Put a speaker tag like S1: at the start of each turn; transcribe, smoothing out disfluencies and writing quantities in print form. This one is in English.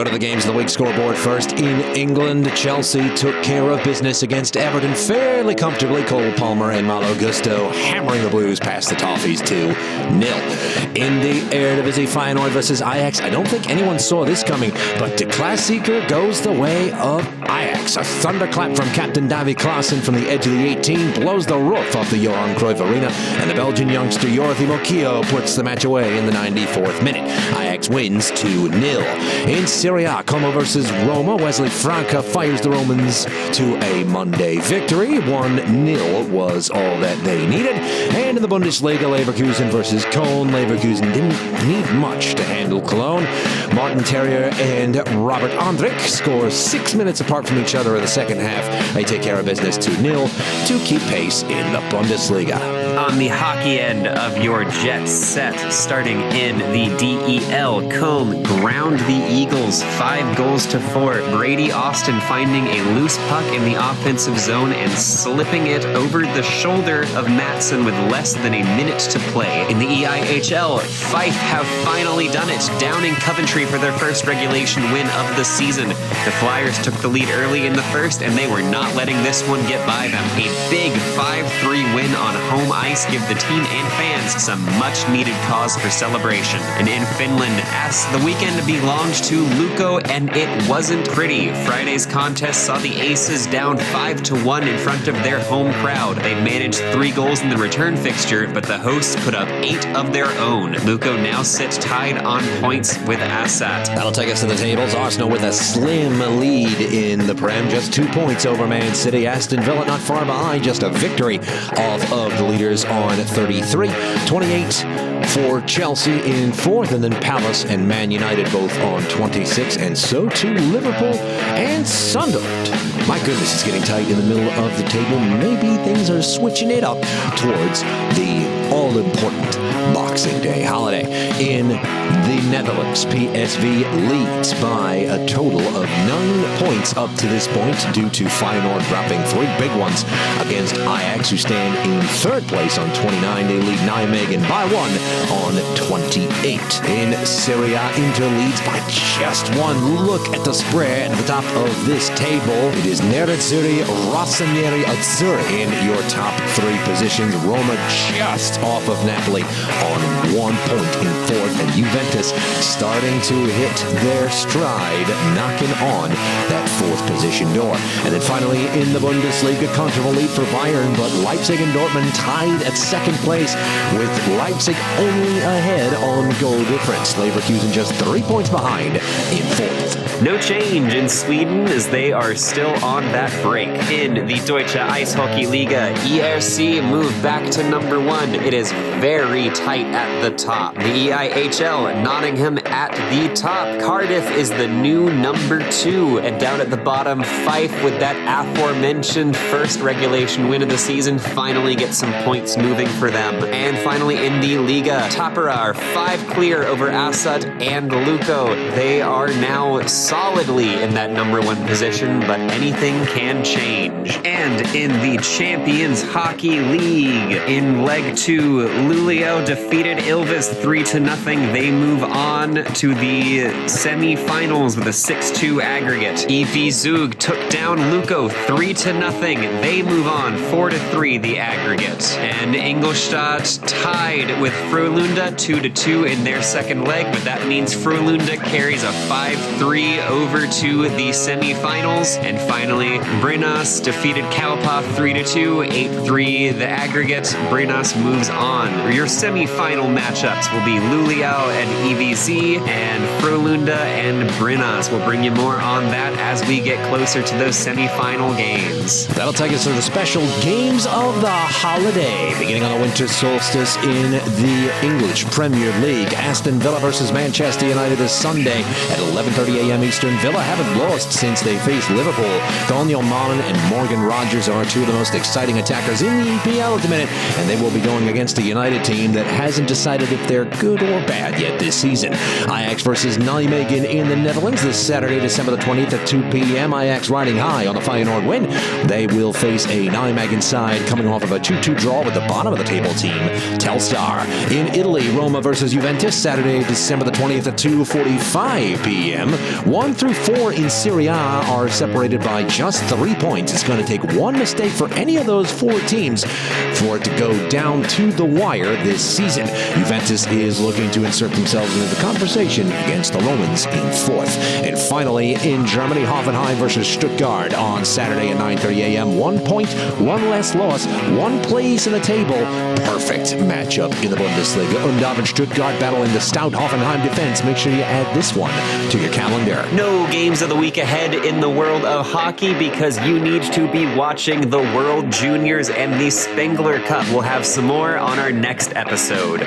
S1: Go to the games of the week scoreboard first. In England, Chelsea took care of business against Everton fairly comfortably. Cole Palmer and Malo Gusto hammering the Blues past the Toffees 2-0. In the Eredivisie, Feyenoord versus Ajax. I don't think anyone saw this coming, but the Klassiker goes the way of Ajax. A thunderclap from captain Davy Klaassen from the edge of the 18 blows the roof off the Johan Cruyff Arena, and the Belgian youngster Jordi Mokio puts the match away in the 94th minute. Ajax wins 2-0. In Serie A, Como versus Roma, Wesley Franca fires the Romans to a Monday victory. 1-0 was all that they needed. And in the Bundesliga, Leverkusen versus Köln. Leverkusen didn't need much to handle Cologne. Martin Terrier and Robert Andrich score 6 minutes apart from each other in the second half. They take care of business 2-0 to keep pace in the Bundesliga.
S2: On the hockey end of your Jets set, starting in the DEL, Köln ground the Eagles 5-4. Brady Austin finding a loose puck in the offensive zone and slipping it over the shoulder of Matson with less than a minute to play. In the EIHL, Fife have finally done it, downing Coventry for their first regulation win of the season. The Flyers took the lead early in the first, and they were not letting this one get by them. A big 5-3 win on home ice give the team and fans some much-needed cause for celebration. And in Finland, as the weekend belonged to Lukko, and it wasn't pretty. Friday's contest saw the Aces down 5-1 in front of their home crowd. They managed 3 goals in the return fixture, but the hosts put up 8 of their own. Lukko now sits tied on points with Assat.
S1: That'll take us to the tables. Arsenal with a slim lead in the Prem, just 2 points over Man City. Aston Villa not far behind, just a victory off of the leaders on 33. 28 for Chelsea in 4th, and then Palace and Man United both on 26, and so too Liverpool and Sunderland. My goodness, it's getting tight in the middle of the table. Maybe things are switching it up towards the all-important Boxing Day holiday. In the Netherlands, PSV leads by a total of 9 points up to this point due to Feyenoord dropping 3 big ones against Ajax, who stand in 3rd place on 29. They lead Nijmegen by 1 on 28. In Serie A, Inter leads by just 1. Look at the spread at the top of this table. It is Nerazzurri, Rossoneri, Azzurri in your top 3 positions. Roma just off of Napoli on 1 point in 4th, and Juventus starting to hit their stride, knocking on that 4th position door. And then finally in the Bundesliga, comfortable lead for Bayern, but Leipzig and Dortmund tied at 2nd place, with Leipzig only ahead on goal difference. Leverkusen just 3 points behind in 4th.
S2: No change in Sweden as they are still on that break. In the Deutsche Eishockey Liga, ERC moved back to number 1. It is very tight at the top. The EIHL, Nottingham at the top. Cardiff is the new number 2. And down at the bottom, Fife, with that aforementioned first regulation win of the season, finally gets some points moving for them. And finally in the Liga, Tappara are 5 clear over Assat and Lukko. They are now solidly in that number 1 position, but anything can change. And in the Champions Hockey League, in Leg 2, Luleå defeated Ilves 3-0. They move on to the semi-finals with a 6-2 aggregate. EV Zug took down Lukko 3-0. They move on 4-3 the aggregate. And Ingolstadt tied with Frölunda 2-2 in their second leg, but that means Frölunda carries a 5-3 over to the semi-finals. And finally, Brynäs defeated Kaupa 3-2, 8-3 the aggregate. Brynäs moves on. Your semi-final matchups will be Luleå and EVZ, and Frölunda and Brynäs. We'll bring you more on that as we get closer to those semi-final games.
S1: That'll take us to the special games of the holiday, beginning on the winter solstice in the English Premier League. Aston Villa versus Manchester United this Sunday at 11:30 a.m. Eastern. Villa haven't lost since they faced Liverpool. Daniel Malin and Morgan Rogers are 2 of the most exciting attackers in the EPL at the minute, and they will be going against a United team that hasn't decided if they're good or bad yet this season. Ajax versus Nijmegen in the Netherlands this Saturday, December the 20th at 2 p.m. Ajax riding high on the Feyenoord win. They will face a Nijmegen side coming off of a 2-2 draw with the bottom of the table team, Telstar. In Italy, Roma versus Juventus, Saturday, December the 20th at 2:45 p.m. 1 through 4 in Serie A are separated by just 3 points. It's going to take one mistake for any of those 4 teams for it to go down to the wire this season. Juventus is looking to insert themselves into the conversation against the Romans in 4th. And finally, in Germany, Hoffenheim versus Stuttgart on Saturday at 9:30 a.m. 1 point, 1 less loss, 1 place in the table. Perfect matchup in the Bundesliga. Undav and Stuttgart battling the stout Hoffenheim defense. Make sure you add this one to your calendar.
S2: No games of the week ahead in the world of hockey because you need to be watching the World Juniors and the Spengler Cup. We'll have some more on our next episode.